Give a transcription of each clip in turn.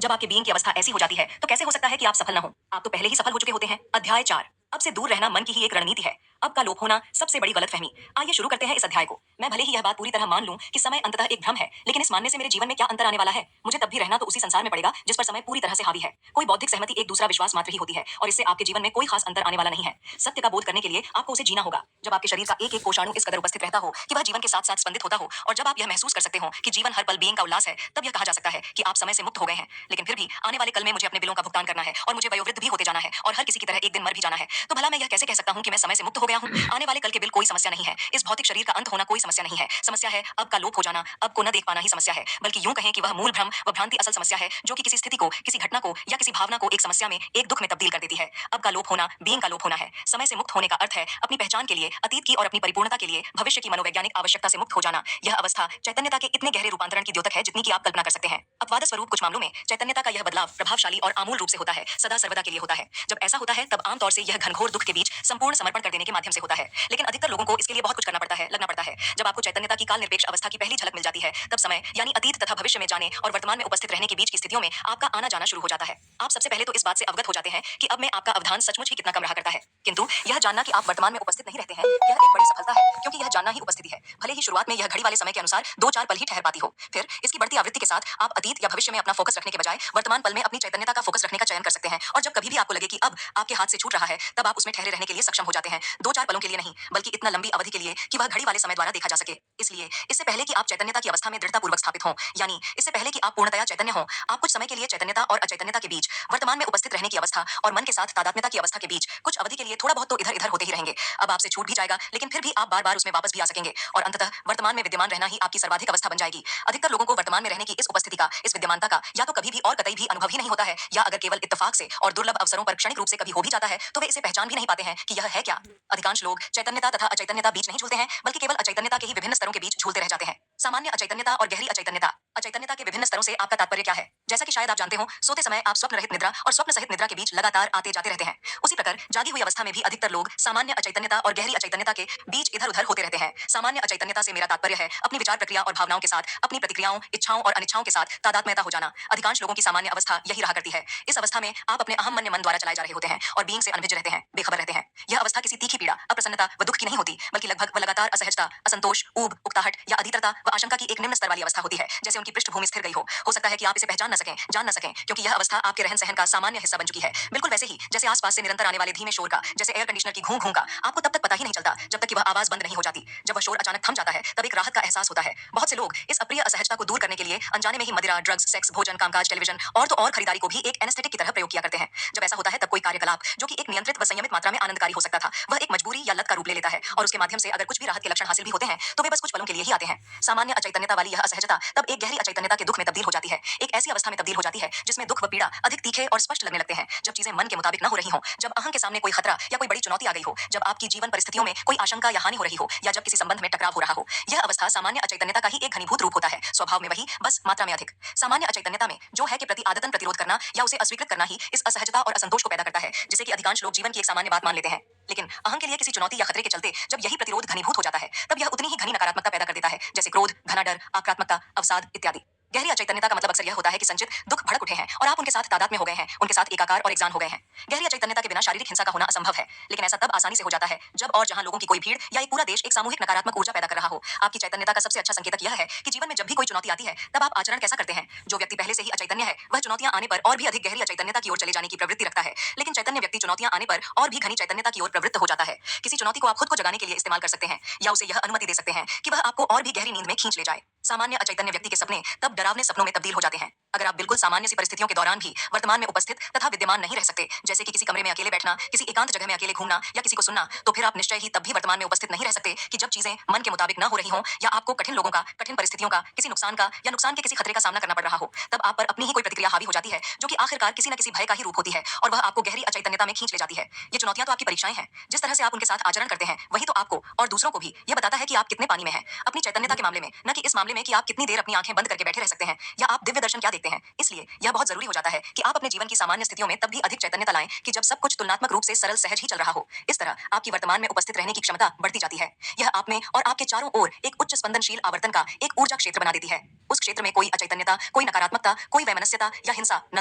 जब आपके बीइंग की अवस्था ऐसी हो जाती है तो कैसे हो सकता है कि आप सफल ना हो? आप तो पहले ही सफल हो चुके होते हैं। अध्याय 4। अब से दूर रहना मन की ही एक रणनीति है। अब का लोप होना सबसे बड़ी गलतफहमी। आइए शुरू करते हैं इस अध्याय को। मैं भले ही यह बात पूरी तरह मान लूं कि समय अंततः एक भ्रम है, लेकिन इस मानने से मेरे जीवन में क्या अंतर आने वाला है? मुझे तब भी रहना तो उसी संसार में पड़ेगा जिस पर समय पूरी तरह से हावी है। कोई बौद्धिक सहमति एक दूसरा विश्वास मात्र ही होती है और इससे आपके जीवन में कोई खास अंतर आने वाला नहीं है। सत्य का बोध करने के लिए आपको उसे जीना होगा। जब आपके शरीर का एक एक कोषाणु इस कदर उपस्थित रहता हो कि वह जीवन के साथ साथ स्पंदित होता हो, और जब आप यह महसूस कर सकते हो कि जीवन हर पल बीइंग का उल्लास है, तब यह कहा जा सकता है कि आप समय से मुक्त हो गए हैं। लेकिन फिर भी आने वाले कल में मुझे अपने बिलों का भुगतान करना है और मुझे वयोवृद्ध भी होते जाना है और हर किसी की तरह एक दिन मर भी जाना है। तो भला मैं यह कैसे कह सकता हूँ कि मैं समय से मुक्त हो गया हूँ? आने वाले कल के बिल कोई समस्या नहीं है। इस भौतिक शरीर का अंत होना कोई समस्या नहीं है। समस्या है अब का लोप हो जाना, अब को न देख पाना ही समस्या है। बल्कि यूं कहें कि वह मूल भ्रम व भ्रांति असल समस्या है, जो कि किसी स्थिति को, किसी घटना को या किसी भावना को एक समस्या में, एक दुख में तब्दील कर देती है। अब का लोप होना बीइंग का लोप होना है। समय से मुक्त होने का अर्थ है अपनी पहचान के लिए, अतीत की और अपनी परिपूर्णता के लिए भविष्य की मनोवैज्ञानिक आवश्यकता से मुक्त हो जाना। यह अवस्था चैतन्यता के इतने गहरे रूपांतरण की द्योतक है जितनी की आप कल्पना कर सकते हैं। अपवाद स्वरूप कुछ मामलों में चैतन्यता का यह बदलाव प्रभावशाली और आमूल रूप से होता है, सदा सर्वदा के लिए होता है। जब ऐसा होता है तब आमतौर से यह घनघोर दुख के बीच संपूर्ण समर्पण कर देने के माध्यम से होता है। लेकिन अधिकतर लोगों को इसके लिए बहुत कुछ करना पड़ता है, लगना पड़ता है। जब आपको चैतन्यता की काल निरपेक्ष अवस्था की पहली झलक मिल जाती है, तब समय यानी अतीत तथा भविष्य में जाने और वर्तमान में उपस्थित रहने के बीच की स्थितियों में आपका आना जाना शुरू हो जाता है। आप सबसे पहले तो इस बात से अवगत हो जाते हैं कि अब में आपका अवधान सचमुच ही कितना कम रहा करता है। किंतु यह जानना कि आप वर्तमान में उपस्थित नहीं रहते हैं, यह एक बड़ी सफलता है, क्योंकि यह जानना ही उपस्थिति है। भले ही शुरुआत में यह घड़ी वाले समय के अनुसार 2-4 पल ही ठहर पाती हो, फिर इसकी बढ़ती आवृत्ति के साथ आप अतीत या भविष्य में अपना फोकस रखने के बजाय वर्तमान पल में अपनी चैतन्यता का फोकस रखने का चयन कर सकते हैं। और जब कभी भी आपको लगे कि अब आपके हाथ से छूट रहा है, तब आप उसमें ठहरे रहने के लिए सक्षम हो जाते हैं। 2-4 पलों के लिए नहीं, बल्कि इतना लंबी अवधि के लिए कि वह घड़ी वाले समय द्वारा देखा जा सके। इसलिए इससे पहले कि आप चैतन्यता की अवस्था में दृढ़तापूर्वक स्थापित हों, यानी इससे पहले कि आप पूर्णतया चैतन्य हों, आप कुछ समय के लिए चैतन्यता और अचैतन्यता के बीच, वर्तमान में उपस्थित रहने की अवस्था और मन के साथ तादात्म्यता की अवस्था के बीच कुछ अवधि के लिए थोड़ा बहुत तो इधर-इधर होते ही रहेंगे। अब आपसे छूट भी जाएगा, लेकिन फिर भी आप बार-बार उसमें वापस भी आ सकेंगे और अंततः वर्तमान में विद्यमान रहना ही आपकी सर्वाधिक अवस्था बन जाएगी। अधिकतर लोगों को वर्तमान में रहने की इस उपस्थिति का, इस विद्यमानता का या तो कभी भी और कतई भी अनुभव ही नहीं होता है, या अगर केवल इत्तेफाक से और दुर्लभ अवसरों पर क्षणिक रूप से कभी हो भी जाता है, तो वे इसे पहचान भी नहीं पाते हैं कि यह है क्या। अधिकांश लोग चैतन्यता तथा अचैतन्यता बीच नहीं झूलते हैं, बल्कि केवल अचैतन्यता के ही विभिन्न स्तरों के बीच झूलते रह जाते हैं। सामान्य अचैतन्यता और गहरी अचैतन्यता। अचैतन्यता के विभिन्न स्तरों से आपका तात्पर्य क्या है? जैसा कि शायद आप जानते हो, सोते समय आप स्वप्न रहित निद्रा और स्वप्न सहित निद्रा के बीच लगातार आते जाते रहते हैं। उसी प्रकार जागी हुई अवस्था में भी अधिकतर लोग सामान्य अचैतन्यता और गहरी अचैतन्यता के बीच इधर-उधर होते रहते हैं। सामान्य अचैतन्यता से मेरा तात्पर्य है अपनी विचार प्रक्रिया और भावनाओं के साथ, अपनी प्रतिक्रियाओं, इच्छाओं और अनिच्छाओं के साथ तादात्म्यता हो जाना। अधिकांश लोगों की सामान्य अवस्था यही रहा करती है। इस अवस्था में आप अपने अहम मन्य मन द्वारा चलाए जा रहे होते हैं और बीइंग से अनभिज्ञ रहते हैं, बेखबर रहते हैं। यह अवस्था किसी तीखी पीड़ा, अप्रसन्नता व दुख की नहीं होती, बल्कि लगभग व लगातार असहजता, असंतोष, ऊब, उकताहट या अधीरता व आशंका की एक निम्न स्तर वाली अवस्था होती है, जैसे उनकी पृष्ठभूमि स्थिर गई हो। हो सकता है कि आप इसे पहचान न सकें, जान न सकें, क्योंकि यह अवस्था आपके रहन-सहन का सामान्य हिस्सा बन चुकी है। बिल्कुल वैसे ही जैसे आस-पास से निरंतर आने वाले धीमे शोर का, जैसे एयर कंडीशनर की घूं-घूं का, आपको तब तक पता ही नहीं चलता जब तक कि वह आवाज बंद नहीं हो जाती। जब वह शोर अचानक थम जाता है, तब एक राहत का एहसास होता है। बहुत से लोग इस अप्रिय असहजता को दूर करने के लिए अनजाने में ही मदिरा, ड्रग्स, सेक्स, भोजन, कामकाज, टेलीविजन और तो और खरीदारी को भी एक एनेस्थेटिक की तरह प्रयोग किया करते हैं। जब ऐसा होता है, तब कोई कार्यकलाप जो कि एक नियंत्रित व संयमित मात्रा में आनंदकारी हो सकता था, वह एक मजबूरी या लत का रूप ले लेता है और उसके माध्यम से अगर कुछ भी राहत के लक्षण हासिल भी होते हैं, तो वे बस कुछ पलों के लिए ही आते हैं। सामान्य अचैतन्यता वाली यह असहजता तब एक गहरी अचैतन्यता के दुख में तब्दील हो जाती है। एक ऐसी अवस्था में तब्दील हो जाती है जिसमें दुख व पीड़ा अधिक तीखे और स्पष्ट लगने लगते हैं। जब चीजें मन के मुताबिक न हो रही हों, जब अहं के सामने कोई खतरा या कोई बड़ी चुनौती आ गई हो, जब आपकी जीवन परिस्थितियों में कोई आशंका या हानि हो रही हो, या जब किसी संबंध में टकराव हो रहा हो, यह अवस्था सामान्य अचैतन्यता का ही एक घनीभूत रूप होता है। स्वभाव में वही, बस मात्रा में अधिक। सामान्य अचैतन्यता में जो है के प्रति आदतन प्रतिरोध करना या उसे अस्वीकृत करना ही इस असहजता और असंतोष को पैदा करता है, जिसे कि अधिकांश लोग जीवन की एक सामान्य बात मान लेते हैं। लेकिन अहं के लिए किसी चुनौती या खतरे के चलते जब यही प्रतिरोध घनीभूत हो जाता है, तब यह उतनी ही घनी नकारात्मकता पैदा कर देता है, जैसे क्रोध, घना डर, आक्रामकता, अवसाद इत्यादि। गहरी अचैतन्यता का मतलब अक्सर यह होता है कि संचित दुख भड़क उठे हैं और आप उनके साथ तादाद में हो गए हैं, उनके साथ एकाकार और एकजान हो गए हैं। गहरी अचैतन्यता के बिना शारीरिक हिंसा का होना असंभव है, लेकिन ऐसा तब आसानी से हो जाता है जब और जहां लोगों की कोई भीड़ या एक पूरा देश एक सामूहिक नकारात्मक ऊर्जा पैदा कर रहा हो। आपकी चैतन्यता का सबसे अच्छा संकेतक यह है कि जीवन में जब भी कोई चुनौती आती है, तब आप आचरण कैसा करते हैं। जो व्यक्ति पहले से ही अचैतन्य है, वह चुनौतियां आने पर और भी अधिक गहरी अचैतन्यता की ओर चले जाने की प्रवृत्ति रखता है, लेकिन चैतन्य व्यक्ति चुनौतियां आने पर और भी घनी चैतन्यता की ओर प्रवृत्त हो जाता है। किसी चुनौती को आप खुद को जगाने के लिए इस्तेमाल कर सकते हैं, या उसे यह अनुमति दे सकते हैं कि वह आपको और भी गहरी नींद में खींच ले जाए। सामान्य अचैतन्य व्यक्ति के सपने तब डरावने सपनों में तब्दील हो जाते हैं। अगर आप बिल्कुल सामान्य सी परिस्थितियों के दौरान भी वर्तमान में उपस्थित तथा विद्यमान नहीं रह सकते, जैसे कि किसी कमरे में अकेले बैठना, किसी एकांत जगह में अकेले घूमना या किसी को सुनना, तो फिर आप निश्चय ही तब भी वर्तमान में उपस्थित नहीं रह सकते कि जब चीजें मन के मुताबिक न हो रही हों, या आपको कठिन लोगों का, कठिन परिस्थितियों का, किसी नुकसान का या नुकसान के किसी खतरे का सामना करना पड़ रहा हो। तब आप पर अपनी ही कोई प्रतिक्रिया हावी हो जाती है, जो कि आखिरकार किसी न किसी भय का ही रूप होती है, और वह आपको गहरी अचैतन्यता में खींच ले जाती है। ये चुनौतियां तो आपकी परीक्षाएं हैं। जिस तरह से आप उनके साथ आचरण करते हैं, वही तो आपको और दूसरों को भी यह बताता है कि आप कितने पानी में हैं, अपनी चैतन्यता के मामले में, न कि इस मामले में कि आप कितनी देर अपनी आंखें बंद करके बैठे रह सकते हैं, या आप दिव्य दर्शन क्या देखते हैं। इसलिए यह बहुत जरूरी हो जाता है कि आप अपने जीवन की सामान्य स्थितियों में तब भी अधिक चैतन्यता लाएं कि जब सब कुछ तुलनात्मक रूप से सरल सहज ही चल रहा हो। इस तरह आपकी वर्तमान में उपस्थित रहने की क्षमता बढ़ती जाती है। यह आप में और आपके चारों ओर एक उच्च स्पंदनशील आवर्तन का एक ऊर्जा क्षेत्र बना देती है। उस क्षेत्र में कोई अचैतन्यता, कोई नकारात्मकता, कोई वैमनस्यता या या हिंसा न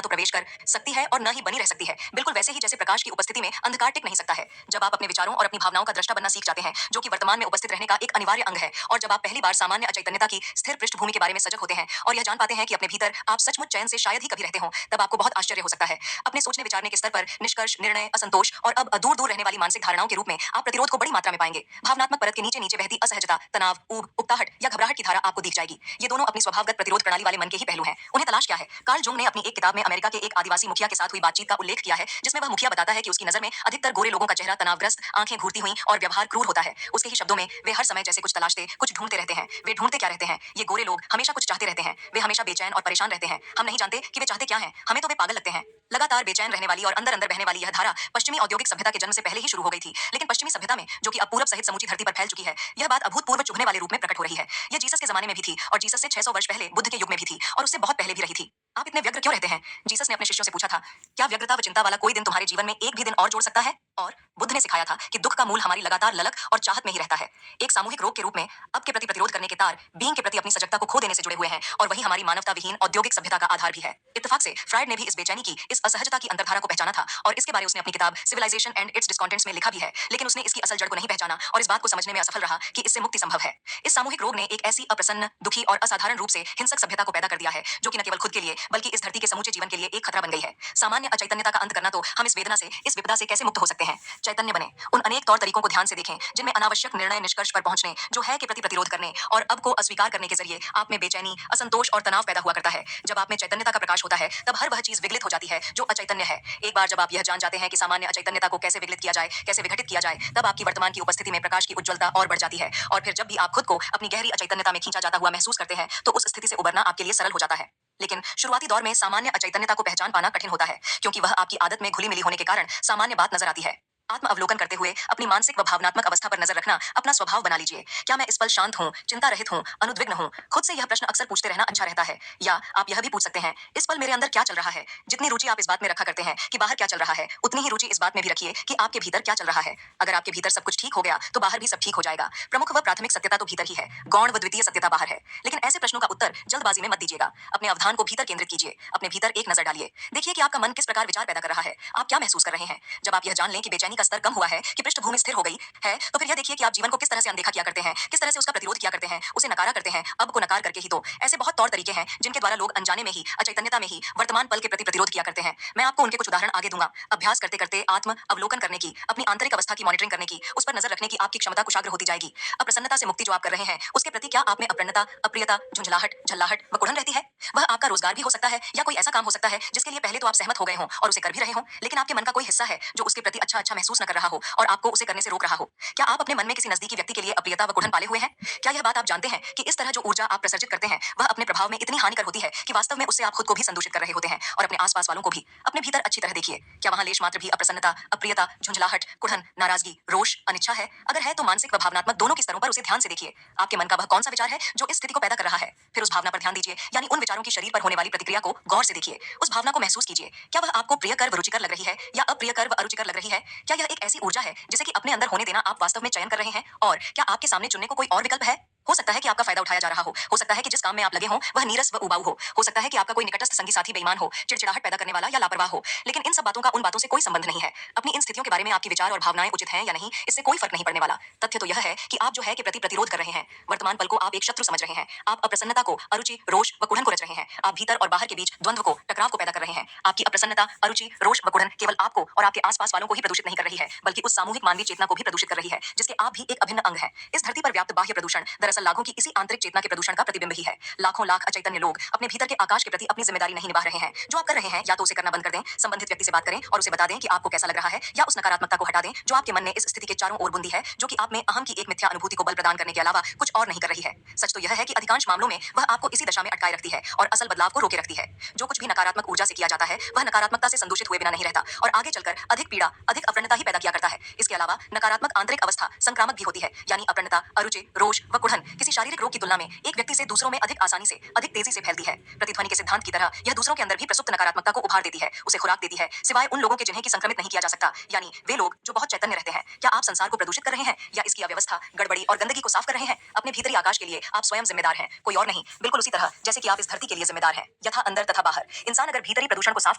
तो प्रवेश कर सकती है और न ही बनी रह सकती है। बिल्कुल वैसे ही जैसे प्रकाश की उपस्थिति में अंधकार टिक नहीं सकता है। जब आप अपने विचारों और अपनी भावनाओं का दृष्टा बनना सीख जाते हैं, जो कि वर्तमान में उपस्थित रहने का एक अनिवार्य अंग है, और जब आप पहली बार सामान्य अचैतन्यता की स्थिर पृष्ठभूमि के बारे में सजग होते हैं और यह जान पाते हैं कि अपने भीतर आप सचमुच चैन से शायद ही कभी रहते हों, तब आपको बहुत आश्चर्य हो सकता है। अपने सोचने विचारने के स्तर पर निष्कर्ष, निर्णय, असंतोष और अब दूर दूर रहने वाली मानसिक धारणाओं के रूप में आप प्रतिरोध को बड़ी मात्रा में पाएंगे। भावनात्मक परत के नीचे नीचे बहती असहजता, तनाव, ऊब, उकताहट या घबराहट की धारा आपको दिख जाएगी। ये दोनों अपनी स्वभावगत प्रतिरोध प्रणाली वाले मन के ही पहलू हैं। उन्हें तलाश क्या है? कार्ल जुंग ने अपनी एक किताब में अमेरिका के एक आदिवासी मुखिया के साथ हुई बातचीत का उल्लेख किया है, जिसमें वह मुखिया बताता है कि उसकी नजर में अधिकतर गोरे लोगों का चेहरा तनावग्रस्त, आंखें घूरती हुई और व्यवहार क्रूर होता है। उसके ही शब्दों में, वे हर समय जैसे कुछ तलाशते, कुछ ढूंढते रहते हैं। वे ढूंढते क्या रहते हैं? ये गोरे लोग हमेशा कुछ चाहते रहते हैं। वे हमेशा बेचैन और परेशान रहते हैं। हम नहीं जानते कि वे चाहते क्या हैं। हमें तो वे पागल लगते हैं। लगातार बेचैन रहने वाली और अंदर अंदर बहने वाली यह धारा पश्चिमी औद्योगिक सभ्यता के जन्म से पहले ही शुरू हो गई थी, लेकिन पश्चिमी सभ्यता में, जो कि अब पूरब सहित समूची धरती पर फैल चुकी है, यह बात अभूतपूर्व चुभने वाले रूप में प्रकट हो रही है। यह जीसस के जमाने में भी थी, और जीसस से 600 वर्ष पहले बुद्ध के युग में भी थी, और उससे बहुत पहले भी रही थी। आप इतने व्यग्र क्यों रहते हैं? जीसस ने अपने शिष्यों से पूछा था, क्या व्यग्रता व चिंता वाला कोई दिन तुम्हारे जीवन में एक भी दिन और जोड़ सकता है? और बुद्ध ने सिखाया था कि दुख का मूल हमारी लगातार ललक और चाहत में ही रहता है। एक सामूहिक रोग के रूप में अब के प्रति प्रतिरोध करने के तार बीइंग के प्रति अपनी सजगता को खो देने से जुड़े हुए हैं, और वही हमारी मानवता विहीन औद्योगिक सभ्यता का आधार भी है। इत्तेफाक से फ्रायड ने भी इस बेचैनी की, इस असहजता की अंतर्धारा को पहचाना था, और इसके बारे उसने अपनी किताब सिविलाइजेशन एंड इट्स डिस्कॉन्टेंट्स में लिखा भी है। लेकिन उसने इसकी असल जड़ को नहीं पहचाना और इस बात को समझने में असफल रहा कि इससे मुक्ति संभव है। इस सामूहिक रोग ने एक ऐसी अप्रसन्न, दुखी और असाधारण रूप से हिंसक सभ्यता को पैदा कर दिया है, जो कि न केवल खुद के लिए बल्कि इस धरती के समूचे जीवन के लिए एक खतरा बन गई है। सामान्य अचैतन्यता का अंत करना तो हम इस वेदना से, इस विपदा से कैसे मुक्त हो सकते हैं? चैतन्य बने। उन अनेक तौर तरीकों को ध्यान से देखें जिनमें अनावश्यक निर्णय निष्कर्ष पर पहुंचने, जो है के प्रति प्रतिरोध करने और अब को अस्वीकार करने के जरिए आप में बेचैनी, असंतोष और तनाव पैदा हुआ करता है। जब आप में चैतन्यता का प्रकाश होता है, तब हर वह चीज विगलित हो जाती है जो अचैतन्य है। एक बार जब आप यह जान जाते हैं कि सामान्य अचैतन्यता को कैसे विगलित किया जाए, कैसे विघटित किया जाए, तब आपकी वर्तमान की उपस्थिति में प्रकाश की उज्ज्वलता और बढ़ जाती है। और फिर जब भी आप खुद को अपनी गहरी अचैतन्यता में खींचा जाता हुआ महसूस करते हैं, तो उस स्थिति से उबरना आपके लिए सरल हो जाता है। लेकिन शुरुआती दौर में सामान्य अचैतन्यता को पहचान पाना कठिन होता है, क्योंकि वह आपकी आदत में घुली मिली होने के कारण सामान्य बात नजर आती है। आत्म अवलोकन करते हुए अपनी मानसिक व भावनात्मक अवस्था पर नजर रखना अपना स्वभाव बना लीजिए। क्या मैं इस पल शांत हूँ, चिंता रहित हूँ, अनुद्विग्न हूँ? खुद से यह प्रश्न अक्सर पूछते रहना अच्छा रहता है। या आप यह भी पूछ सकते हैं, इस पल मेरे अंदर क्या चल रहा है? जितनी रुचि आप इस बात में रखा करते हैं कि बाहर क्या चल रहा है, उतनी ही रुचि इस बात में भी रखिए कि आपके भीतर क्या चल रहा है। अगर आपके भीतर सब कुछ ठीक हो गया, तो बाहर भी सब ठीक हो जाएगा। प्रमुख व प्राथमिक सत्यता तो भीतर ही है, गौण व द्वितीय सत्यता बाहर है। लेकिन ऐसे प्रश्नों का उत्तर जल्दबाजी में मत दीजिएगा। अपने अवधान को भीतर केंद्रित कीजिए, अपने भीतर एक नजर डालिए। देखिए कि आपका मन किस प्रकार विचार पैदा कर रहा है, आप क्या महसूस कर रहे हैं। जब आप यह जान लें कि बेचैनी का स्तर कम हुआ है, कि पृष्ठभूमि स्थिर हो गई है, तो फिर यह देखिए कि आप जीवन को किस तरह से अनदेखा किया करते हैं, किस तरह से उसका प्रतिरोध किया करते हैं, उसे नकारा करते हैं, अब को नकार करके ही। तो ऐसे बहुत तौर तरीके हैं जिनके द्वारा लोग अनजाने में ही, अचैतन्यता में ही वर्तमान पल के प्रति प्रतिरोध किया करते हैं। मैं आपको उनके कुछ उदाहरण आगे दूंगा। अभ्यास करते करते आत्म अवलोकन करने की, अपनी आंतरिक अवस्था की मॉनिटरिंग करने की, उस पर नजर रखने की आपकी क्षमता कुशाग्र होती जाएगी। अप्रसन्नता से मुक्ति जो आप कर रहे हैं, उसके प्रति क्या आप में अप्रसन्नता, अप्रियता, झुंझलाहट, झल्लाहट व कुढ़न रहती है? वह आपका रोजगार भी हो सकता है, या कोई ऐसा काम हो सकता है जिसके लिए पहले तो आप सहमत हो गए हों और उसे कर भी रहे हों, लेकिन आपके मन का कोई हिस्सा है जो उसके प्रति अच्छा अच्छा महसूस न कर रहा हो और आपको उसे करने से रोक रहा हो। क्या आप अपने मन में किसी नजदीकी व्यक्ति के लिए अप्रियता व कुढ़न पाले हुए हैं? क्या यह बात आप जानते हैं कि इस तरह जो ऊर्जा आप प्रसर्जित करते हैं, वह अपने प्रभाव में इतनी हानिकर होती है कि वास्तव में उससे आप खुद को भी संदूषित कर रहे होते हैं और अपने आसपास वालों को भी? अपने भीतर अच्छी तरह देखिए, क्या वहां लेश मात्र भी अप्रसन्नता, अप्रियता, झुंझलाहट, कुढ़न, नाराजगी, रोष, अनिच्छा है? अगर है तो मानसिक व भावनात्मक दोनों की स्तरों पर उसे ध्यान से देखिए। आपके मन का वह कौन सा विचार है जो इस स्थिति को पैदा कर रहा है? फिर उस भावना पर ध्यान दीजिए, यानी उन विचारों की शरीर पर होने वाली प्रतिक्रिया को गौर से देखिए। उस भावना को महसूस कीजिए। क्या वह आपको प्रियकर व रुचिकर लग रही है, या अप्रियकर व अरुचिकर लग रही है? क्या यह एक ऐसी ऊर्जा है जिसे कि अपने अंदर होने देना आप वास्तव में चयन कर रहे हैं? और क्या आपके सामने चुनने को कोई और विकल्प है? हो सकता है कि आपका फायदा उठाया जा रहा हो सकता है कि जिस काम में आप लगे हों वह नीरस व उबाऊ हो सकता है कि आपका कोई निकटस्थ संगी साथी बेईमान हो, चिड़चिड़ाहट पैदा करने वाला या लापरवाह हो। लेकिन इन सब बातों का उन बातों से कोई संबंध नहीं है। अपनी इन स्थितियों के बारे में आपके विचार और भावनाएं उचित हैं या नहीं, इससे कोई फर्क नहीं पड़ने वाला। तथ्य तो यह है कि आप जो है के प्रति प्रतिरोध कर रहे हैं। वर्तमान पल को आप एक शत्रु समझ रहे हैं। आप अप्रसन्नता को, अरुचि, रोष व कुढ़न को रच रहे हैं। आप भीतर और बाहर के बीच द्वंद्व को, टकराव को पैदा कर रहे हैं। आपकी अप्रसन्नता, अरुचि, रोष व कुढ़न केवल आपको और आपके आसपास वालों को ही प्रदूषित नहीं कर रही है, बल्कि उस सामूहिक मानवीय चेतना को भी प्रदूषित कर रही है, जिसके आप भी एक अभिन्न अंग हैं। इस धरती पर व्याप्त बाह्य प्रदूषण दरअसल लाखों की इसी आंतरिक चेतना के प्रदूषण का प्रतिबिंब ही है। लाखों लाख अचैतन्य लोग अपने भीतर के आकाश के प्रति अपनी जिम्मेदारी नहीं निभा रहे हैं। जो आप कर रहे हैं, या तो उसे करना बंद कर दें, संबंधित व्यक्ति से बात करें और उसे बता दें कि आपको कैसा लग रहा है, या उस नकारात्मकता को हटा दें जो आपके मन ने इस स्थिति के चारों ओर बुंदी है, जो कि आप में अहम की एक मिथ्या अनुभूति को बल प्रदान करने के अलावा कुछ और नहीं कर रही है। सच तो यह है कि अधिकांश मामलों में वह आपको इसी दशा में अटकाए रखती है और असल बदलाव को रोके रखती है। जो कुछ भी नकारात्मक ऊर्जा से किया जाता है, वह नकारात्मकता से संदूषित हुए बिना नहीं रहता और आगे चलकर अधिक पीड़ा, अधिक अप्रणता ही पैदा किया करता है। इसके अलावा नकारात्मक आंतरिक अवस्था संक्रामक भी होती है, यानी अप्रणता, अरुचि, रोष व कुढ़न किसी शारीरिक रोग की तुलना में एक व्यक्ति से दूसरों में अधिक आसानी से, अधिक तेजी से फैलती है। प्रतिध्वनि के सिद्धांत की तरह यह दूसरों के अंदर भी प्रसुप्त नकारात्मकता को उभार देती है, उसे खुराक देती है, सिवाय उन लोगों के जिन्हें की संक्रमित नहीं किया जा सकता, यानी वे लोग जो बहुत चैतन्य रहते हैं। क्या आप संसार को प्रदूषित कर रहे हैं या इसकी अव्यवस्था, गड़बड़ी और गंदगी को साफ कर रहे हैं? अपने भीतरी आकाश के लिए आप स्वयं जिम्मेदार हैं, कोई और नहीं। बिल्कुल उसी तरह जैसे कि आप इस धरती के लिए जिम्मेदार हैं, यथा अंदर तथा बाहर। इंसान अगर भीतरी प्रदूषण को साफ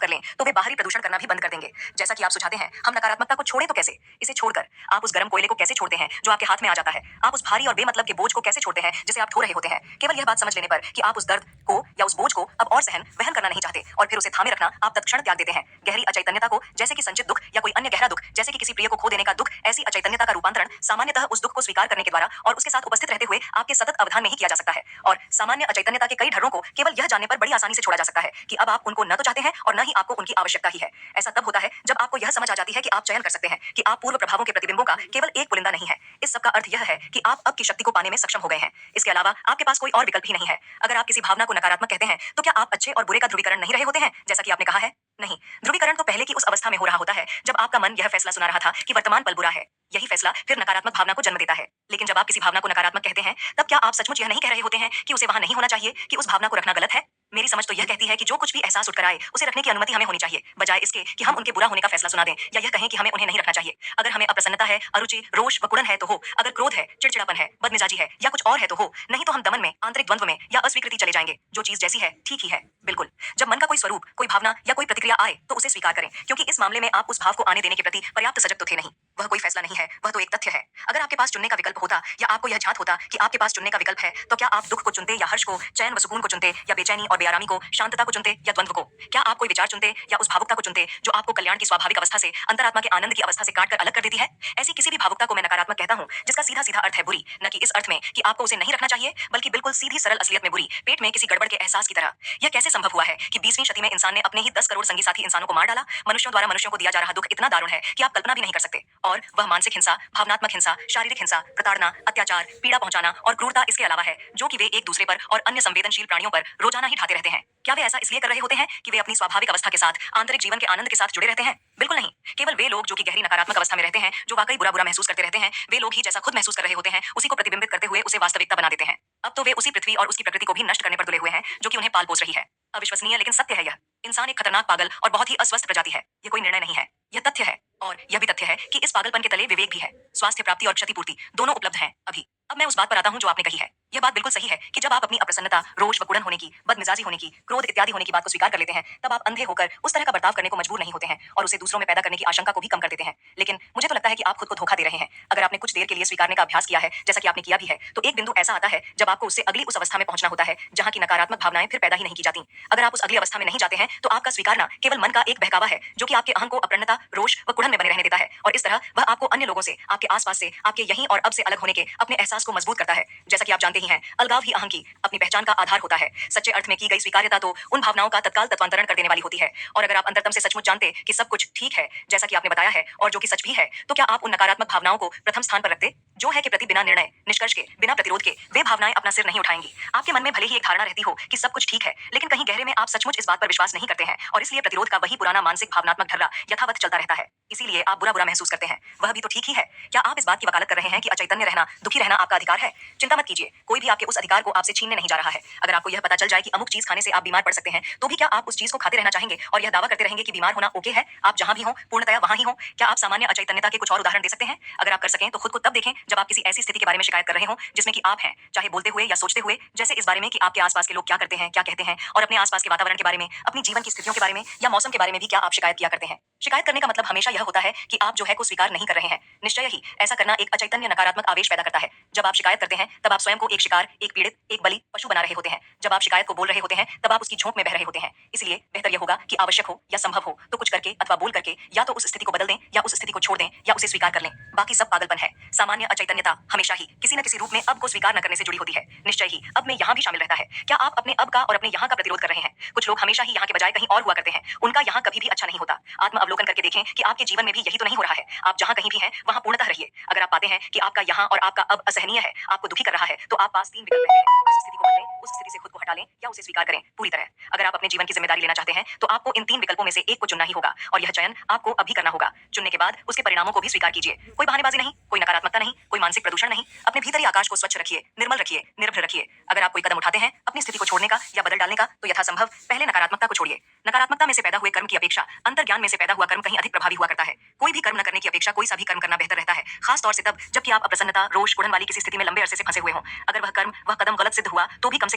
कर लें तो वे बाहरी प्रदूषण करना भी बंद कर देंगे। जैसा कि आप सुझाते हैं, हम नकारात्मकता को छोड़ें तो कैसे? इसे छोड़कर आप उस गर्म कोयले को कैसे छोड़ते हैं जो आपके हाथ में आ जाता है? आप उस भारी और बेमतलब के बोझ को कैसे छोड़ते हैं जिसे आप ढो रहे होते हैं? केवल यह बात समझ लेने पर कि आप उस दर्द को या उस बोझ को अब और वहन करना नहीं चाहते और फिर उसे थामे रखना आप तत्क्षण त्याग देते हैं। गहरी अचैतन्यता को, जैसे कि संचित दुख या कोई अन्य गहरा दुख, जैसे कि किसी प्रिय को खो देने का दुख, ऐसी अचैतन्यता का रूपांतरण सामान्यतः उस दुख को स्वीकार करने के द्वारा और उसके साथ उपस्थित रहते हुए आपके सतत अवधान में ही किया जा सकता है। और सामान्य अचैतन्यता के कई ढर्रों को केवल यह जानने पर बड़ी आसानी से छोड़ा जा सकता है कि अब आप उनको न तो चाहते हैं और न ही आपको उनकी आवश्यकता ही है। ऐसा तब होता है जब आपको यह समझ आ जाती है कि आप चयन कर सकते हैं, कि आप पूर्व प्रभावों के प्रतिबिंबों का केवल एक पुलिंदा नहीं है। इस सब का अर्थ यह है कि आप अब की शक्ति को पाने में सक्षम हो गए हैं। इसके अलावा आपके पास कोई और विकल्प ही नहीं है। अगर आप किसी भावना को नकारात्मक कहते हैं तो क्या आप अच्छे और बुरे का ध्रुवीकरण नहीं रहे होते हैं, जैसा कि आपने कहा है? नहीं, ध्रुवीकरण तो पहले की उस अवस्था में हो रहा होता है जब आपका मन यह फैसला सुना रहा था कि वर्तमान पल बुरा है। यही फैसला फिर नकारात्मक भावना को जन्म देता है। लेकिन जब आप किसी भावना को नकारात्मक कहते हैं, तब क्या आप सचमुच यह नहीं कह रहे होते हैं कि उसे वहां नहीं होना चाहिए, कि उस भावना को रखना गलत है? मेरी समझ तो यह कहती है कि जो कुछ भी एहसास उठकर आए उसे रखने की अनुमति हमें होनी चाहिए, बजाय इसके कि हम उनके बुरा होने का फैसला सुना दें या यह कहें कि हमें उन्हें नहीं रखना चाहिए। अगर हमें अप्रसन्नता है, अरुचि, रोष व कुड़न है तो हो, अगर क्रोध है, चिड़चिड़ापन है, बदमिजाजी है या कुछ और है तो हो, नहीं तो हम दमन में, आंतरिक द्वंद्व में या अस्वीकृति चले जाएंगे। जो चीज जैसी है ठीक ही है। बिल्कुल। जब मन का कोई स्वरूप, कोई भावना या कोई प्रतिक्रिया आए तो उसे स्वीकार करें, क्योंकि इस मामले में आप उस भाव को आने देने के प्रति पर्याप्त सजग तो थे नहीं। वह कोई फैसला नहीं है, वह तो एक तथ्य है। अगर आपके पास चुनने का विकल्प होता या आपको यह ज्ञात होता कि आपके पास चुनने का विकल्प है, तो क्या आप दुख को चुनते या हर्ष को, चैन व सुकून को चुनते या बेचैनी और बेआरामी को, शांतता को चुनते या द्वंद्व को? क्या आप कोई विचार चुनते या उस भावुकता को चुनते जो आपको कल्याण की स्वाभाविक अवस्था से, अंतरात्मा के आनंद की अवस्था से काट कर अलग कर देती है? ऐसी किसी भी भावुकता को मैं नकारात्मक कहता हूं, जिसका सीधा सीधा अर्थ है बुरी, न कि इस अर्थ में कि आपको उसे नहीं रखना चाहिए, बल्कि बिल्कुल सीधी सरल असलियत में बुरी, पेट में किसी गड़बड़ के एहसास की तरह। यह कैसे संभव हुआ है कि 20वीं सदी में इंसान ने अपने ही 10 करोड़ संगी साथी इंसानों को मार डाला? मनुष्यों द्वारा मनुष्यों को दिया जा रहा दुख इतना दारुण है कि आप कल्पना भी नहीं कर सकते। और वह मानसिक हिंसा, भावनात्मक हिंसा, शारीरिक हिंसा, प्रताड़ना, अत्याचार, पीड़ा पहुंचाना और क्रूरता इसके अलावा है, जो कि वे एक दूसरे पर और अन्य संवेदनशील प्राणियों पर रोजाना ही ढाते रहते हैं। क्या वे ऐसा इसलिए कर रहे होते हैं कि वे अपनी स्वाभाविक अवस्था के साथ, आंतरिक जीवन के आनंद के साथ जुड़े रहते हैं? बिल्कुल नहीं। केवल वे लोग जो कि गहरी नकारात्मक अवस्था में रहते हैं, जो वाकई बुरा बुरा महसूस करते रहते हैं, वे लोग ही जैसा खुद महसूस कर रहे होते हैं उसी को प्रतिबिंबित करते हुए उसे वास्तविकता बना देते हैं। अब तो वे उसी पृथ्वी और उसकी प्रकृति को भी नष्ट करने पर तुले हुए हैं जो कि उन्हें पाल पोस रही है। अविश्वसनीय लेकिन सत्य है यह। इंसान एक खतरनाक पागल और बहुत ही अस्वस्थ प्रजाति है। यह कोई निर्णय नहीं है, यह तथ्य है। और यह भी तथ्य है कि इस पागलपन के तले विवेक भी है। स्वास्थ्य प्राप्ति और क्षतिपूर्ति दोनों उपलब्ध हैं अभी। अब मैं उस बात पर आता हूं जो आपने कही है। यह बात बिल्कुल सही है कि जब आप अपनी अप्रसन्नता, रोष व कुड़न होने की, बदमिजाजी होने की, क्रोध इत्यादि होने की बात को स्वीकार कर लेते हैं, तब आप अंधे होकर उस तरह का बर्ताव करने को मजबूर नहीं होते हैं और उसे दूसरों में पैदा करने की आशंका को भी कम कर देते हैं। लेकिन मुझे तो लगता है कि आप खुद को धोखा दे रहे हैं। अगर आपने कुछ देर के लिए स्वीकारने का अभ्यास किया है, जैसा कि आपने किया भी है, तो एक बिंदु ऐसा आता है जब आपको उससे अगली उस अवस्था में पहुंचना होता है जहां की नकारात्मक भावनाएं फिर पैदा ही नहीं की जाती। अगर आप उस अगली अवस्था में नहीं जाते हैं तो आपका स्वीकारना केवल मन का एक बहकावा है जो कि आपके अहं को अप्रण्यता, रोष व कुड़न में बने रहने देता है और इस तरह वह आपको अन्य लोगों से, आपके आसपास से, आपके यहीं और अब से अलग होने के अपने एहसास को मजबूत करता है। जैसा कि आप जानते ही हैं, अलगाव ही अहं की अपनी पहचान का आधार होता है। सच्चे अर्थ में की गई स्वीकार्यता तो उन भावनाओं का तत्काल तत्वांतरण कर देने वाली होती है। और अगर आप अंतरतम से सचमुच जानते कि सब कुछ ठीक है, जैसा कि आपने बताया है और जो कि सच भी है, तो क्या आप उन नकारात्मक भावनाओं को प्रथम स्थान पर रखते? जो है कि प्रति बिना निर्णय, निष्कर्ष के, बिना प्रतिरोध के वे भावनाएं अपना सिर नहीं उठाएंगी। आपके मन में भले ही एक धारणा रहती हो कि सब कुछ ठीक है, लेकिन कहीं गहरे में आप सचमुच इस बात पर विश्वास नहीं करते हैं और इसलिए प्रतिरोध का वही पुराना मानसिक भावनात्मक ढर्रा यथावत चलता रहता है। इसीलिए आप बुरा बुरा महसूस करते हैं। वह भी तो ठीक ही है। क्या आप इस बात की वकालत कर रहे हैं कि अचैतन्य रहना, दुखी रहना आपका अधिकार है? चिंता मत कीजिए, कोई भी आपके उस अधिकार को आपसे छीनने नहीं जा रहा है। अगर आपको यह पता चल जाए कि अमुक चीज खाने से आप बीमार पड़ सकते हैं, तो भी क्या आप उस चीज को खाते रहना चाहेंगे और यह दावा करते रहेंगे कि बीमार होना ओके है? आप जहां भी हो, पूर्णतया वहां ही हो। क्या आप सामान्य अचैतन्यता के कुछ और उदाहरण दे सकते हैं? अगर आप कर सकें तो खुद को तब देखें जब आप किसी ऐसी स्थिति के बारे में शिकायत कर रहे हो जिसमें कि आप हैं, चाहे बोलते हुए या सोचते हुए, जैसे इस बारे में कि आपके आसपास के लोग क्या करते हैं, क्या कहते हैं, और अपने आसपास के वातावरण के बारे में, अपनी जीवन की स्थितियों के बारे में या मौसम के बारे में भी क्या आप शिकायत किया करते हैं। शिकायत करने का मतलब हमेशा यह होता है कि आप जो है को स्वीकार नहीं कर रहे हैं। निश्चय ही ऐसा करना एक अचैतन्य नकारात्मक आवेश पैदा करता है। जब आप शिकायत करते हैं तब आप स्वयं को एक शिकार, एक पीड़ित, एक बलि पशु बना रहे होते हैं। जब आप शिकायत को बोल रहे होते हैं तब आप उसकी झोंक में बह रहे होते हैं। इसलिए बेहतर यह होगा कि आवश्यक हो या संभव हो तो कुछ करके अथवा बोल करके या तो उस स्थिति को बदल दें या उस स्थिति को छोड़ दें या उसे स्वीकार कर लें। बाकी सब पागलपन है। सामान्य अचैतन्यता हमेशा ही किसी न किसी रूप में अब को स्वीकार न करने से जुड़ी होती है। निश्चय ही अब में यहाँ भी शामिल रहता है। क्या आप अपने अब का और अपने यहाँ का प्रतिरोध कर रहे हैं? कुछ लोग हमेशा ही यहाँ के बजाय कहीं और हुआ करते हैं। उनका यहाँ कभी भी अच्छा नहीं होता। आत्म अवलोकन करके देखें कि आपके जीवन में भी यही तो नहीं हो रहा है। आप जहाँ कहीं भी हैं, वहाँ पूर्णतः रहिए। अगर आप पाते हैं कि आपका यहाँ और आपका अब असहनीय है, आपको दुखी कर रहा है, तो आप पास 3 विकल्प रहते हैं। उस स्थिति को बदलें, उस स्थिति से खुद को हटा लें या उसे स्वीकार करें पूरी तरह। अगर आप अपने जीवन की ज़िम्मेदारी लेना चाहते हैं, तो आपको इन 3 विकल्पों में से एक को चुनना ही होगा और यह चयन आपको अभी करना होगा। चुनने के बाद उसके परिणामों को भी स्वीकार कीजिए। कोई बहानेबाज़ी नहीं, कोई नकारात्मकता नहीं, कोई मानसिक प्रदूषण नहीं। अपने भीतरी आकाश को स्वच्छ रखिए, निर्मल रखिए, निर्भय रखिए। अगर आप कोई कदम उठाते हैं अपनी स्थिति को छोड़ने का या बदल डालने का, तो यथासंभव पहले नकारात्मकता को छोड़िए। नकारात्मकता में से पैदा हुए कर्म की अपेक्षा अंतर्ज्ञान में से पैदा हुआ कर्म कहीं अधिक प्रभावी हुआ करता है। कोई भी कर्म न करने की अपेक्षा कोई सा भी कर्म करना बेहतर रहता है, खास तौर से तब जबकि आप अप्रसन्नता, रोष, कुड़न वाली किसी स्थिति में लंबे अरसे से फंसे हुए हों। अगर वह कर्म, वह कदम गलत सिद्ध हुआ, तो भी कम से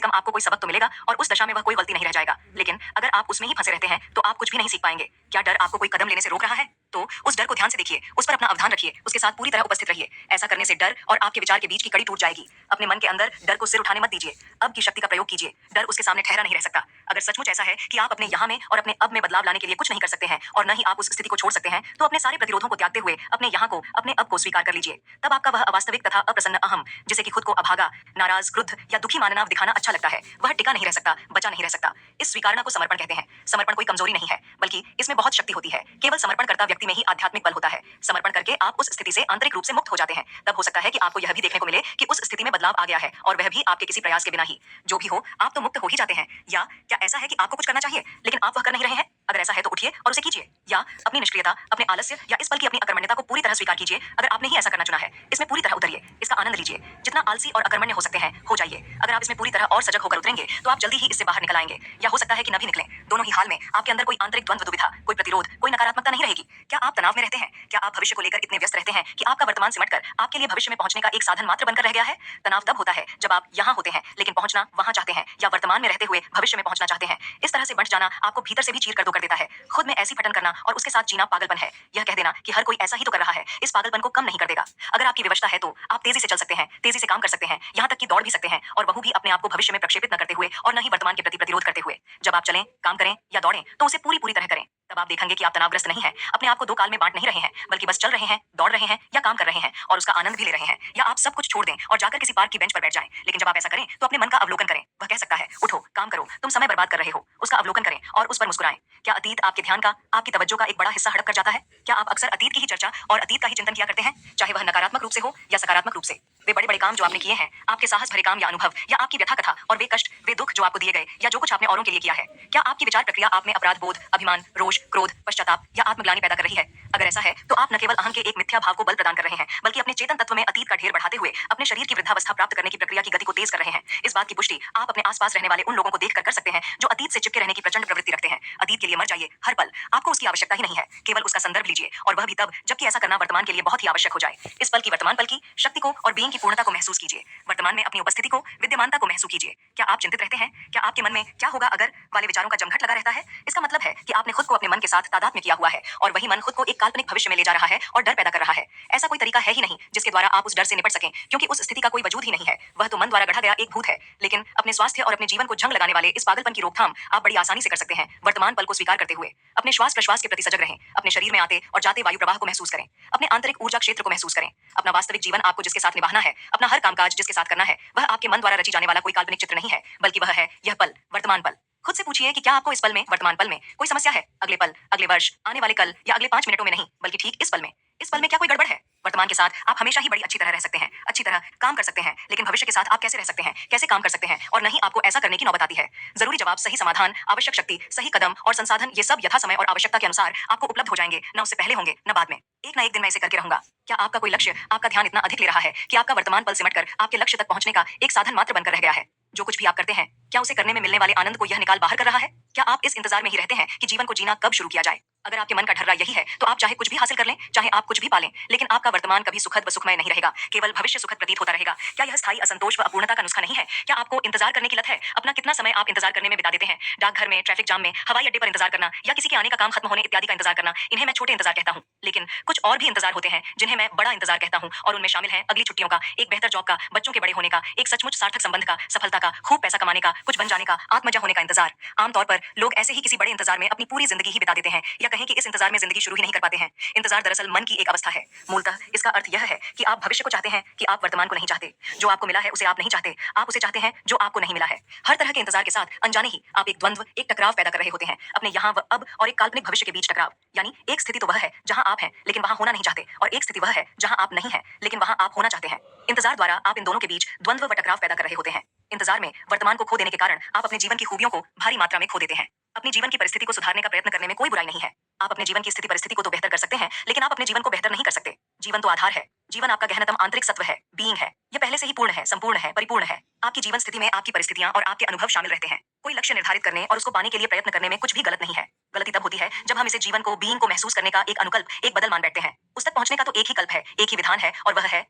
कम आपको कोई सबक तो मिलेगा और उस दशा में वह कोई गलती नहीं रह जाएगा। लेकिन अगर आप उसमें ही फंसे रहते हैं, तो आप कुछ भी नहीं सीख पाएंगे। क्या डर आपको कोई कदम लेने से रोक रहा है? तो उस डर को ध्यान से देखिए, उस पर अपना अवधान रखिए, उसके साथ पूरी तरह उपस्थित रहिए। ऐसा करने से डर और आपके विचार के बीच की कड़ी टूट जाएगी। अपने मन के अंदर डर को सिर उठाने मत दीजिए। अब की शक्ति का प्रयोग कीजिए। डर उसके सामने ठहरा नहीं रह सकता। अगर सचमुच ऐसा है कि आप अपने यहाँ में और अपने अब में बदलाव लाने के लिए कुछ नहीं कर सकते हैं और न ही आप उस स्थिति को छोड़ सकते हैं, तो अपने सारे प्रतिरोधों को त्यागते हुए अपने यहाँ को, अपने अब को स्वीकार कर लीजिए। तब आपका वह अवास्तविक तथा अप्रसन्न अहम, जिसे कि खुद को अभागा, नाराज, क्रुद्ध या दुखी मानना दिखाना अच्छा लगता है, वह टिका नहीं रह सकता, बचा नहीं रह सकता। इस स्वीकारना को समर्पण कहते हैं। समर्पण कोई कमजोरी नहीं है, बल्कि इसमें बहुत शक्ति होती है। केवल समर्पण करता व्यक्ति में ही आध्यात्मिक बल होता है। समर्पण करके आप उस स्थिति से आंतरिक रूप से मुक्त हो जाते हैं। तब हो सकता है कि आपको यह भी देखने को मिले कि उस स्थिति में बदलाव आ गया है और वह भी आपके किसी प्रयास के बिना ही। जो भी हो, आप तो मुक्त हो ही जाते हैं। या क्या ऐसा है कि आपको कुछ करना चाहिए लेकिन आप वह कर नहीं रहे हैं? अगर ऐसा है तो उठिए और उसे कीजिए। या अपनी निष्क्रियता, अपने आलस्य या इस पल की अपनी अकर्मण्यता को पूरी तरह स्वीकार कीजिए। अगर आपने ही ऐसा करना चुना है, इसमें पूरी तरह उतरिए, इसका आनंद लीजिए। जितना आलसी और अकर्मण्य हो सकते हैं, हो जाइए। अगर आप इसमें पूरी तरह और सजग होकर उतरेंगे, तो आप जल्दी ही इससे बाहर निकल आएंगे। या हो सकता है कि न भी निकलें। दोनों ही हाल में आपके अंदर कोई आंतरिक द्वंद्व, दुविधा, कोई प्रतिरोध, कोई नकारात्मकता नहीं रहेगी। क्या आप तनाव में रहते हैं? क्या आप भविष्य को लेकर इतने व्यस्त रहते हैं कि आपका वर्तमान सिमटकर आपके लिए भविष्य में पहुंचने का एक साधन मात्र बनकर रह गया है? तनाव तब होता है जब आप यहाँ होते हैं लेकिन पहुंचना वहां चाहते हैं, या वर्तमान में रहते हुए भविष्य में पहुंचना चाहते हैं। इस तरह से बंट जाना आपको भीतर से भी चीर कर दो कर देता है। खुद में ऐसी फटन करना और उसके साथ जीना पागलपन है। यह कह देना कि हर कोई ऐसा ही तो कर रहा है, इस पागलपन को कम नहीं कर देगा। अगर आपकी विवशता है, तो आप तेजी से चल सकते हैं, तेजी से काम कर सकते हैं, यहाँ तक कि दौड़ भी सकते हैं, और वह भी अपने आप को भविष्य में प्रक्षेपित न करते हुए और न ही वर्तमान के प्रति प्रतिरोध करते हुए। जब आप चलें, काम करें या दौड़ें, तो उसे पूरी तरह करें। तब आप देखेंगे कि आप तनावग्रस्त नहीं हैं, अपने आप को दो काल में बांट नहीं रहे हैं, बल्कि बस चल रहे हैं, दौड़ रहे हैं या काम कर रहे हैं और उसका आनंद भी ले रहे हैं। या आप सब कुछ छोड़ दें और जाकर किसी पार्क की बेंच पर बैठ जाएं। लेकिन जब आप ऐसा करें, तो अपने मन का अवलोकन करें। वह कह सकता है, उठो, काम करो, तुम समय बर्बाद कर रहे हो। उसका अवलोकन करें और उस पर मुस्कुराएं। क्या अतीत आपके ध्यान का, आपकी तवज्जो का एक बड़ा हिस्सा हड़प कर जाता है? क्या आप अक्सर अतीत की ही चर्चा और अतीत का ही चिंतन किया करते हैं, चाहे वह नकारात्मक रूप से हो या सकारात्मक रूप से? वे बड़े-बड़े काम जो आपने किए हैं, आपके साहस भरे काम या अनुभव, या आपकी व्यथा कथा और वे कष्ट, वे दुख जो आपको दिए गए, या जो कुछ आपने औरों के लिए किया है, क्या आपकी विचार प्रक्रिया आप में अपराध बोध, अभिमान, रोष, क्रोध, पश्चाताप या आत्मग्लानि पैदा कर रही है? अगर ऐसा है, तो आप न केवल अहं के एक मिथ्या भाव को बल प्रदान कर रहे हैं, बल्कि अपने चेतन तत्व में अतीत का ढेर बढ़ाते हुए अपने शरीर की वृद्धावस्था प्राप्त करने की प्रक्रिया की गति को तेज कर रहे हैं। इस बात की पुष्टि आप अपने आसपास रहने वाले उन लोगों को देखकर कर सकते हैं जो अतीत से चिपके रहने की प्रचंड प्रवृत्ति रखते हैं। अतीत के लिए मर जाइए हर पल, आपको उसकी आवश्यकता ही नहीं है, केवल उसका संदर्भ लीजिए, और वह भी तब जबकि ऐसा करना वर्तमान के लिए बहुत ही आवश्यक हो जाए। इस पल की, वर्तमान पल की शक्ति को और बीइंग की पूर्णता को महसूस कीजिए। वर्तमान में अपनी उपस्थिति को, विद्यमानता को महसूस कीजिए। क्या आप चिंतित रहते हैं? क्या आपके मन में क्या होगा अगर वाले विचारों का जमघट लगा रहता है? इसका मतलब है कि आपने खुद को अपने मन के साथ तादात्म्य किया हुआ है और वही मन खुद को एक काल्पनिक भविष्य में ले जा रहा है और डर पैदा कर रहा है। ऐसा कोई तरीका है ही नहीं जिसके द्वारा आप उस डर से निपट सकें, क्योंकि उस स्थिति का कोई वजूद ही नहीं है। वह तो मन द्वारा गढ़ा गया एक भूत है। लेकिन अपने स्वास्थ्य और अपने जीवन को जंग लगाने वाले इस पागलपन की रोकथाम आप बड़ी आसानी से कर सकते हैं, वर्तमान पल को स्वीकार करते हुए। अपने श्वास प्रश्वास के प्रति सजग रहें, अपने शरीर में आते और जाते वायु प्रवाह को महसूस करें, अपने आंतरिक ऊर्जा क्षेत्र को महसूस करें। अपना वास्तविक जीवन आपको जिसके साथ निभाना है, अपना हर कामकाज जिसके साथ करना है, वह आपके मन द्वारा रची जाने वाला कोई काल्पनिक चित्र नहीं है, बल्कि वह है यह पल, वर्तमान पल। खुद से पूछिए कि क्या आपको इस पल में, वर्तमान पल में कोई समस्या है? अगले पल, अगले वर्ष, आने वाले कल या अगले 5 मिनटों में नहीं, बल्कि ठीक इस पल में। इस पल में क्या कोई गड़बड़ है? वर्तमान के साथ आप हमेशा ही बड़ी अच्छी तरह रह सकते हैं, अच्छी तरह काम कर सकते हैं, लेकिन भविष्य के साथ आप कैसे रह सकते हैं, कैसे काम कर सकते हैं, और नहीं आपको ऐसा करने की नौबत आती है। जरूरी जवाब, सही समाधान, आवश्यक शक्ति, सही कदम और संसाधन, ये सब यथा समय और आवश्यकता के अनुसार आपको उपलब्ध हो जाएंगे, न उससे पहले होंगे न बाद में। एक ना एक दिन मैं इसे करके रहूंगा। क्या आपका कोई लक्ष्य आपका ध्यान इतना अधिक ले रहा है कि आपका वर्तमान पल सिमटकर आपके लक्ष्य तक पहुंचने का एक साधन मात्र बनकर रह गया है? जो कुछ भी आप करते हैं, क्या उसे करने में मिलने वाले आनंद को यह निकाल बाहर कर रहा है? क्या आप इस इंतजार में ही रहते हैं कि जीवन को जीना कब शुरू किया जाए? अगर आपके मन का ढर्रा यही है, तो आप चाहे कुछ भी हासिल कर लें, चाहे आप कुछ भी पालें, लेकिन आपका वर्तमान कभी सुखद व सुखमय नहीं रहेगा, केवल भविष्य सुखद प्रतीत होता रहेगा। क्या यह स्थायी असंतोष व अपूर्णता का नुस्खा नहीं है? क्या आपको इंतजार करने की लत है? अपना कितना समय आप इंतजार करने में बिता देते हैं? डाकघर में, ट्रैफिक जाम में, हवाई अड्डे पर इंतजार करना, या किसी के आने का काम खत्म होने इत्यादि का इंतजार करना, इन्हें मैं छोटे इंतजार कहता हूँ। लेकिन कुछ और भी इंतजार होते हैं जिन्हें मैं बड़ा इंतजार कहता हूँ, और उनमें शामिल है अगली छुट्टियों का, एक बेहतर जॉब का, बच्चों के बड़े होने का, एक सचमुच सार्थक संबंध का, सफलता का, खूब पैसा कमाने का, कुछ बन जाने का, आत्मजा होने का इंतजार। आमतौर पर लोग ऐसे ही किसी बड़े इंतजार में अपनी पूरी जिंदगी ही बिता देते हैं, या कहें कि इस इंतजार में जिंदगी शुरू ही नहीं कर पाते हैं। इंतजार दरअसल मन की एक अवस्था है। मूलतः इसका अर्थ यह है कि आप भविष्य को चाहते हैं कि आप वर्तमान को नहीं चाहते। जो आपको मिला है उसे आप नहीं चाहते, आप उसे चाहते हैं जो आपको नहीं मिला है। हर तरह के इंतजार के साथ अनजाने ही आप एक द्वंद्व, एक टकराव पैदा कर रहे होते हैं अपने यहाँ व अब और एक काल्पनिक भविष्य के बीच टकराव। यानी एक स्थिति तो वह है जहां आप हैं लेकिन वहां होना नहीं चाहते, और एक स्थिति वह है जहां आप नहीं हैं लेकिन वहां आप होना चाहते हैं। इंतजार द्वारा आप इन दोनों के बीच द्वंद्व व टकराव पैदा कर रहे होते हैं। इंतजार में वर्तमान को खो देने के कारण आप अपने जीवन की खूबियों को भारी मात्रा में खो देते हैं। अपनी जीवन की परिस्थिति को सुधारने का प्रयत्न करने में कोई बुराई नहीं है। आप अपने जीवन की स्थिति परिस्थिति को तो बेहतर कर सकते हैं, लेकिन आप अपने जीवन को बेहतर नहीं कर सकते। जीवन तो आधार है। जीवन आपका गहनतम आंतरिक सत्व है, बीइंग है। यह पहले से ही पूर्ण है, संपूर्ण है, परिपूर्ण है। आपकी जीवन स्थिति में आपकी परिस्थितियां और आपके अनुभव शामिल रहते हैं। कोई लक्ष्य निर्धारित करने और उसको पाने के लिए प्रयत्न करने में कुछ भी गलत नहीं है। गलती तब होती है जब हम इसे जीवन को, बीइंग को महसूस करने का एक अनुकल्प, एक बदल मान बैठते हैं। उस तक पहुंचने का तो एक ही कल्प है, एक ही विधान है, और वह है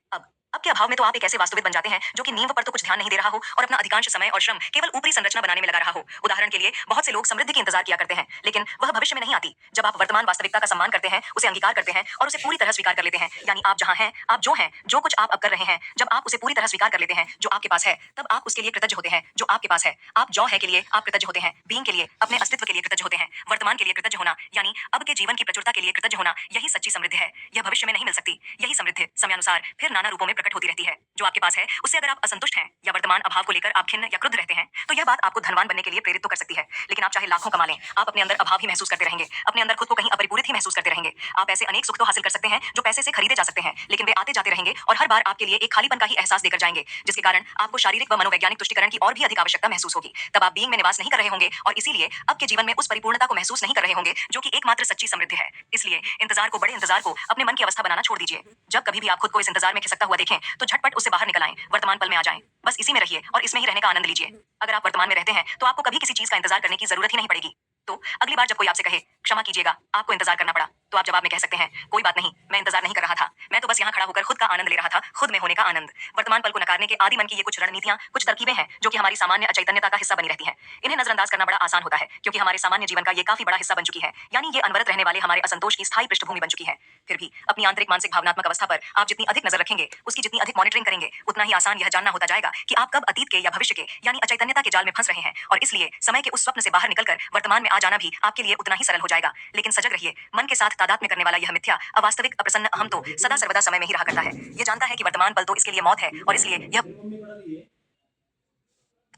अब के अभाव में तो आप एक ऐसे वास्तविक बन जाते हैं जो कि नींव पर तो कुछ ध्यान नहीं दे रहा हो और अपना अधिकांश समय और श्रम केवल ऊपरी संरचना बनाने में लगा रहा हो। उदाहरण के लिए, बहुत से लोग समृद्धि की इंतजार किया करते हैं, लेकिन वह भविष्य में नहीं आती। जब आप वर्तमान वास्तविकता का सम्मान करते हैं, उसे अंगीकार करते हैं और उसे पूरी तरह स्वीकार कर लेते हैं, यानी आप जहां हैं, आप जो हैं, जो कुछ आप अब कर रहे हैं, जब आप उसे पूरी तरह स्वीकार कर लेते हैं जो आपके पास है, तब आप उसके लिए कृतज्ञ होते हैं जो आपके पास है। आप जो है के लिए आप कृतज्ञ होते हैं, बीइंग के लिए, अपने अस्तित्व के लिए कृतज्ञ होते हैं, वर्तमान के लिए कृतज्ञ होना, यानी अब के जीवन की प्रचुरता के लिए कृतज्ञ होना, यही सच्ची समृद्धि है। यह भविष्य में नहीं मिल सकती। यही समृद्धि समयानुसार फिर नाना रूपों में प्रकट होती रहती है। जो आपके पास है उससे अगर आप असंतुष्ट हैं या वर्तमान अभाव को लेकर आप खिन्न या क्रुद्ध रहते हैं, तो यह बात आपको धनवान बनने के लिए प्रेरित तो कर सकती है, लेकिन आप चाहे लाखों कमा लें, आप अपने अंदर अभाव ही महसूस करते रहेंगे, अपने अंदर खुद को कहीं अपरिपूरित ही महसूस करते रहेंगे। आप ऐसे अनेक सुख तो हासिल कर सकते हैं जो पैसे से खरीदे जा सकते हैं, लेकिन वे आते जाते रहेंगे और हर बार आपके लिए एक खालीपन का ही एहसास देकर जाएंगे, जिसके कारण आपको शारीरिक व मनोवैज्ञानिक तुष्टिकरण की और भी अधिक आवश्यकता महसूस होगी। तब आप बीइंग में निवास नहीं कर रहे होंगे और इसीलिए अब के जीवन में उस परिपूर्णता को महसूस नहीं कर रहे होंगे जो कि एकमात्र सच्ची समृद्धि है। इसलिए इंतजार को, बड़े इंतजार को अपने मन की अवस्था बनाना छोड़ दीजिए। जब कभी भी आप खुद को इस इंतजार में खिसकता हुआ देखें, तो झटपट उससे बाहर निकल आएं, वर्तमान पल में आ जाएं। बस इसी में रहिए और इसमें ही रहने का आनंद लीजिए। अगर आप वर्तमान में रहते हैं तो आपको कभी किसी चीज का इंतजार करने की जरूरत ही नहीं पड़ेगी। तो अगली बार जब कोई आपसे कहे क्षमा कीजिएगा, आपको इंतजार करना पड़ा, तो आप जवाब में कह सकते हैं कोई बात नहीं, मैं इंतजार नहीं कर रहा था, मैं तो बस यहाँ खड़ा होकर खुद का आनंद ले रहा था, खुद में होने का आनंद। वर्तमान पल को नकारने के आदि मन की ये कुछ रणनीतियां, कुछ तरकीबें हैं जो कि हमारी सामान्य अचैतन्यता का हिस्सा बनी रहती हैं। इन्हें नजरअंदाज करना बड़ा आसान होता है क्योंकि हमारे सामान्य जीवन का ये काफी बड़ा हिस्सा बन चुकी है, यानी ये अनवरत रहने वाले हमारे असंतोष की स्थायी पृष्ठभूमि बन चुकी है। फिर भी अपनी आंतरिक मानसिक भावनात्मक अवस्था पर आप जितनी अधिक नजर रखेंगे, उसकी जितनी अधिक मॉनिटरिंग करेंगे, उतना ही आसान यह जानना होता जाएगा कि आप कब अतीत के या भविष्य के यानी अचैतन्यता के जाल में फंस रहे हैं, और इसलिए समय के उस स्वप्न से बाहर निकलकर वर्तमान में आ जाना भी आपके लिए उतना ही सरल हो जाएगा। लेकिन सजग रहिए, मन के साथ तादात्म्य करने वाला यह मिथ्या, अवास्तविक, अप्रसन्न अहम तो सदा सर्वदा समय में ही रहा करता है। ये जानता है कि वर्तमान पल तो इसके लिए मौत है और इसलिए यह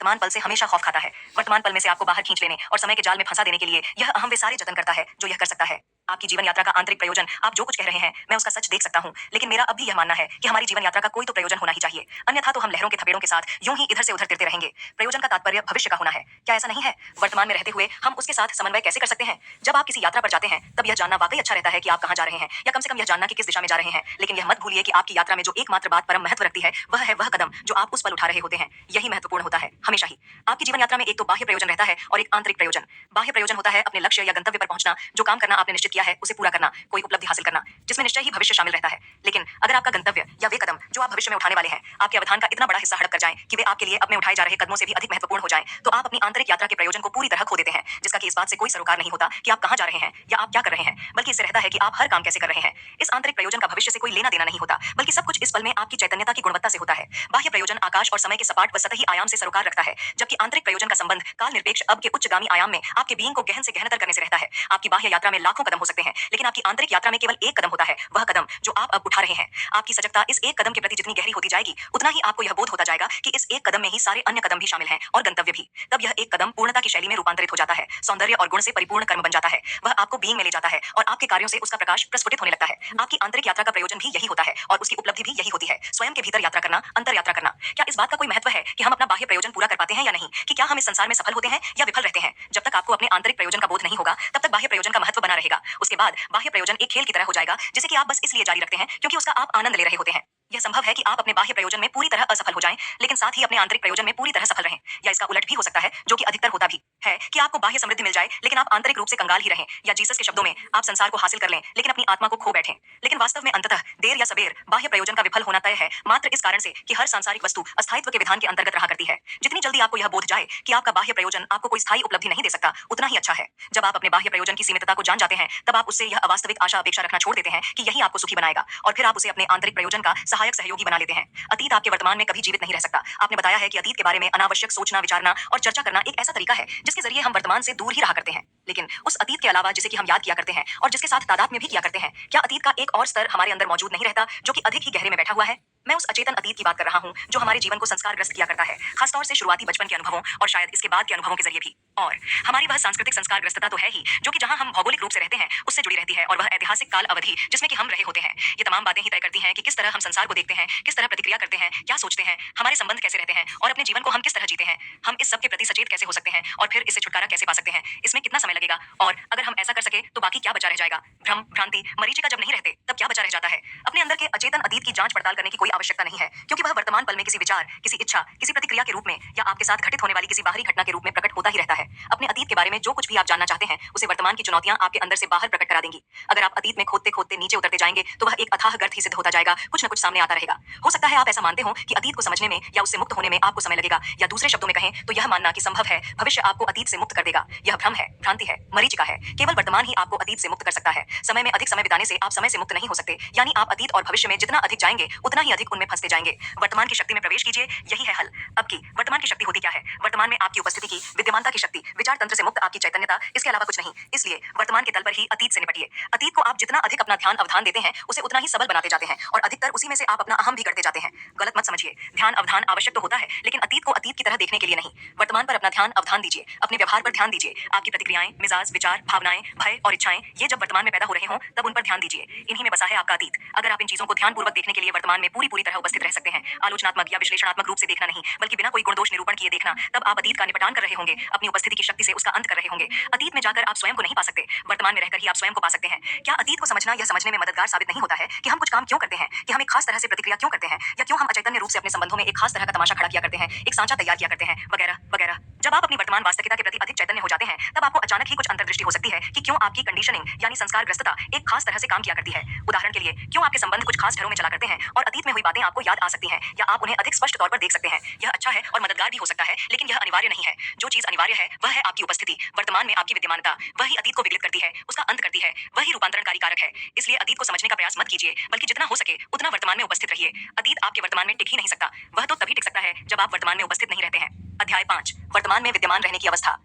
वर्तमान पल से हमेशा खौफ खाता है। वर्तमान पल में से आपको बाहर खींच लेने और समय के जाल में फंसा देने के लिए यह अहम वे सारे जतन करता है जो यह कर सकता है। आपकी जीवन यात्रा का आंतरिक प्रयोजन, आप जो कुछ कह रहे हैं मैं उसका सच देख सकता हूं, लेकिन मेरा अब भी यह मानना है कि हमारी जीवन यात्रा का कोई तो प्रयोजन होना ही चाहिए, अन्यथा तो हम लहरों के थपेड़ों के साथ यूं ही इधर से उधर तिरते रहेंगे। प्रयोजन का तात्पर्य भविष्य का होना है, क्या ऐसा नहीं है? वर्तमान में रहते हुए हम उसके साथ समन्वय कैसे कर सकते हैं? जब आप किसी यात्रा पर जाते हैं तब यह जानना वाकई अच्छा रहता है कि आप कहां जा रहे हैं, या कम से कम यह जानना कि किस दिशा में जा रहे हैं। लेकिन यह मत भूलिए कि आपकी यात्रा में जो एकमात्र बात परम महत्व रखती है वह है वह कदम जो आप उस पल उठा रहे होते हैं। यही महत्वपूर्ण होता है हमेशा ही। आपकी जीवन यात्रा में एक तो बाह्य प्रयोजन रहता है और एक आंतरिक प्रयोजन। बाह्य प्रयोजन होता है अपने लक्ष्य या गंतव्य पर पहुंचना, जो काम करना आपने निश्चित किया है उसे पूरा करना, कोई उपलब्धि हासिल करना, जिसमें निश्चय ही भविष्य शामिल रहता है। लेकिन अगर आपका गंतव्य या वे कदम जो आप भविष्य में उठाने वाले हैं आपके अवधान का इतना बड़ा हिस्सा हड़प कर जाएं कि वे आपके लिए अब में उठाए जा रहे कदमों से भी अधिक महत्वपूर्ण हो जाएं, तो आप अपनी आंतरिक यात्रा के प्रयोजन को पूरी तरह खो देते हैं, जिसका कि इस बात से कोई सरोकार नहीं होता कि आप कहां जा रहे हैं या आप क्या कर रहे हैं, बल्कि इससे रहता है कि आप हर काम कैसे कर रहे हैं। इस आंतरिक प्रयोजन का भविष्य से कोई लेना देना नहीं होता, बल्कि सब कुछ इस पल में आपकी चैतन्यता की गुणवत्ता से होता है। बाह्य प्रयोजन आकाश और समय के सपाट व सतही आयाम से सरोकार रखता है, जबकि आंतरिक प्रयोजन का संबंध काल निरपेक्ष अब के उच्चगामी आयाम में आपके बीइंग को गहन से गहनतर करने से रहता है। आपकी बाह्य यात्रा में लाखों कदम हो सकते हैं, लेकिन आपकी आंतरिक यात्रा में केवल एक कदम होता है, वह कदम जो आप अब उठा रहे हैं। आपकी सजगता इस एक कदम के प्रति जितनी गहरी होती जाएगी, उतना ही आपको यह बोध होता जाएगा कि इस एक कदम में ही सारे अन्य कदम भी शामिल हैं और गंतव्य भी। तब यह एक कदम पूर्णता की शैली में रूपांतरित हो जाता है, सौंदर्य और गुण से परिपूर्ण कर्म बन जाता है। वह आपको बीइंग में ले जाता है और आपके कार्यों से उसका प्रकाश प्रस्फुटित होने लगता है। आपकी आंतरिक यात्रा का प्रयोजन भी यही होता है और उसकी उपलब्धि भी यही होती है, स्वयं के भीतर यात्रा करना, अंतर यात्रा करना। क्या इस बात का कोई महत्व है कि हम अपना बाह्य प्रयोजन पूरा कर पाते हैं या नहीं, कि क्या हम इस संसार में सफल होते हैं या विफल रहते हैं? जब तक आपको अपने आंतरिक प्रयोजन का बोध नहीं होगा, तब तक बाह्य प्रयोजन का महत्व बना रहेगा। उसके बाद बाह्य प्रयोजन एक खेल की तरह हो जाएगा, जिसे कि आप बस इसलिए जारी रखते हैं क्योंकि उसका आप आनंद ले रहे होते हैं। यह संभव है कि आप अपने बाह्य प्रयोजन में पूरी तरह असफल हो जाएं, लेकिन साथ ही अपने आंतरिक प्रयोजन में पूरी तरह सफल रहें। या इसका उलट भी हो सकता है, जो कि अधिकतर होता भी है, कि आपको बाह्य समृद्धि मिल जाए लेकिन आप आंतरिक रूप से कंगाल ही रहें, या जीसस के शब्दों में आप संसार को हासिल कर लें लेकिन अपनी आत्मा को खो बैठें। लेकिन वास्तव में अंततः देर या सबेर बाह्य प्रयोजन का विफल होना तय है, मात्र इस कारण से कि हर सांसारिक वस्तु अस्थायित्व के विधान के अंतर्गत रहा करती है। जितनी जल्दी आपको यह बोध जाए कि आपका बाह्य प्रयोजन आपको कोई स्थायी उपलब्धि नहीं दे सकता, उतना ही अच्छा है। जब आप अपने बाह्य प्रयोजन की सीमितता को जान जाते हैं, तब आप उससे यह अवास्तविक आशा अपेक्षा रखना छोड़ देते हैं कि यही आपको सुखी बनाएगा, और फिर आप उसे अपने आंतरिक प्रयोजन का सहायक सहयोगी बना लेते हैं। अतीत आपके वर्तमान में कभी जीवित नहीं रह सकता। आपने बताया है कि अतीत के बारे में अनावश्यक सोचना, विचारना और चर्चा करना एक ऐसा तरीका है जिसके जरिए हम वर्तमान से दूर ही रहा करते हैं। लेकिन उस अतीत के अलावा जिसे कि हम याद किया करते हैं और जिसके साथ तादाद में भी किया करते हैं, क्या अतीत का एक और स्तर हमारे अंदर मौजूद नहीं रहता जो कि अधिक ही गहरे में बैठा हुआ है? मैं उस अचेतन अतीत की बात कर रहा हूँ जो हमारे जीवन को संस्कारग्रस्त किया करता है, खासतौर से शुरुआती बचपन के अनुभवों और शायद इसके बाद के अनुभवों के जरिए भी। और हमारी वह सांस्कृतिक संस्कारग्रस्तता तो है ही, जो कि जहाँ हम भौगोलिक रूप से रहते हैं उससे जुड़ी रहती है, और वह ऐतिहासिक काल अवधि जिसमें कि हम रहे होते हैं। ये तमाम बातें ही तय करती हैं कि किस तरह हम संसार को देखते हैं, किस तरह प्रतिक्रिया करते हैं, क्या सोचते हैं, हमारे संबंध कैसे रहते हैं और अपने जीवन को हम किस तरह जीते हैं। हम इस सब के प्रति सचेत कैसे हो सकते हैं और फिर इससे छुटकारा कैसे पा सकते हैं, इसमें कितना समय लगेगा, और अगर हम ऐसा कर सके तो बाकी क्या बचा रह जाएगा। भ्रम, भ्रांति, मरीचिका जब नहीं रहते तब क्या बचा रह जाता है। अपने अंदर के अचेतन अतीत की जांच पड़ताल करने की कोई आवश्यकता नहीं है, क्योंकि वह वर्तमान पल में किसी विचार, किसी इच्छा, किसी प्रतिक्रिया के रूप में या आपके साथ घटित होने वाली किसी बाहरी घटना के रूप में प्रकट होता ही रहता है। अपने अतीत के बारे में जो कुछ भी आप जानना चाहते हैं उसे वर्तमान की चुनौतियां आपके अंदर से बाहर प्रकट करा देंगी। अगर आप अतीत में खोदते खोदते नीचे उतरते जाएंगे तो वह एक अथाह गर्त ही सिद्ध होता जाएगा, कुछ न कुछ सामने आता रहेगा। हो सकता है आप ऐसा मानते हो कि अतीत को समझने में या उससे मुक्त होने में आपको समय लगेगा, या दूसरे शब्दों में कहें तो यह मानना कि संभव है भविष्य आपको अतीत से मुक्त कर देगा। यह भ्रम है, भ्रांति है, मरीचिका है। केवल वर्तमान ही आपको अतीत से मुक्त कर सकता है। समय में अधिक समय बिताने से आप समय से मुक्त नहीं हो सकते, यानी आप अतीत और भविष्य में जितना अधिक जाएंगे उतना ही अधिक उनमें फंसते जाएंगे। वर्तमान की शक्ति में प्रवेश कीजिए, यही है हल। अब की वर्तमान की शक्ति होती क्या है? वर्तमान में आपकी उपस्थिति की विद्यमानता की शक्ति, विचार तंत्र से मुक्त आपकी चैतन्यता, इसके अलावा कुछ नहीं। इसलिए वर्तमान के तल पर ही अतीत से निपटिए। अतीत को आप जितना अधिक अपना ध्यान अवधान देते हैं उसे उतना ही सबल बनाते जाते हैं, और अधिकतर उसी में से आप अपना अहम भी करते जाते हैं। गलत मत समझिए, ध्यान अवधान आवश्यक तो होता है, लेकिन अतीत को अतीत की तरह देखने के लिए नहीं। वर्तमान पर अपना ध्यान अवधान दीजिए, अपने व्यवहार पर ध्यान दीजिए। आपकी प्रतिक्रियाएं, मिजाज, विचार, भावनाएं, भय और इच्छाएं, ये जब वर्तमान में पैदा हो रहे हों तब उन पर ध्यान दीजिए। इन्हीं में बसा है आपका अतीत। अगर आप इन चीजों को ध्यानपूर्वक देखने के लिए वर्तमान में पूरी तरह उपस्थित रह सकते हैं, आलोचनात्मक या विश्लेषणात्मक रूप से देखना नहीं, बल्कि बिना कोई गुणदोष निरूपण किए देखना, तब आप अतीत का निपटान कर रहे होंगे, अपनी उपस्थिति की शक्ति से उसका अंत कर रहे होंगे। अतीत में जाकर आप स्वयं को नहीं पा सकते, वर्तमान में रहकर ही आप स्वयं को पा सकते हैं। क्या अतीत को समझना यह समझने में मददगार साबित नहीं होता है कि हम कुछ काम क्यों करते हैं, कि हम एक खास तरह से प्रतिक्रिया क्यों करते हैं, या क्यों हम अचैतन्य रूप से अपने संबंधों में एक खास तरह का तमाशा खड़ा किया करते हैं, एक सांचा तैयार किया करते हैं, वगैरह वगैरह। जब आप अपनी वर्तमान वास्तविकता के प्रति अधिक चैतन्य हो जाते हैं तब आपको अचानक ही कुछ अंतर्दृष्टि हो सकती है कि क्यों आपकी कंडीशनिंग यानी संस्कारग्रस्तता एक खास तरह से काम किया करती है। उदाहरण के लिए, क्यों आपके संबंध कुछ खास घरों में चला करते हैं और अतीत में हुई बातें आपको याद आ सकती हैं, या आप उन्हें अधिक स्पष्ट तौर पर देख सकते हैं। यह अच्छा है और मददगार भी हो सकता है, लेकिन यह अनिवार्य नहीं है। जो चीज अनिवार्य है वह है आपकी उपस्थिति, वर्तमान में आपकी विद्यमानता। वही अतीत को विकलित करती है, उसका अंत करती है, वही रूपांतरणकारी कारक है। इसलिए अतीत को समझने का प्रयास मत कीजिए, बल्कि जितना हो सके उतना वर्तमान में उपस्थित रहिए। अतीत आपके वर्तमान में टिक ही नहीं सकता, वह तो तभी टिक सकता है जब आप वर्तमान में उपस्थित नहीं रहते हैं। अध्याय 5, वर्तमान में विद्यमान रहने की अवस्था।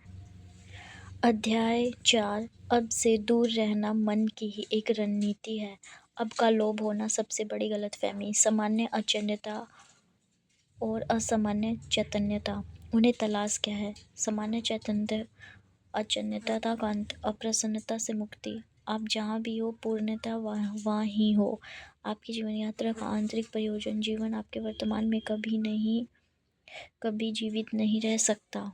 अध्याय 4। अब से दूर रहना मन की ही एक रणनीति है। अब का लोभ होना सबसे बड़ी गलतफहमी। सामान्य अचेतनता और असामान्य चैतन्यता, उन्हें तलाश क्या है? सामान्य चैतन्य अचेतनता का अंत, अप्रसन्नता से मुक्ति। आप जहाँ भी हो पूर्णतः वहाँ ही हो। आपकी जीवन यात्रा का आंतरिक प्रयोजन। जीवन आपके वर्तमान में कभी जीवित नहीं रह सकता।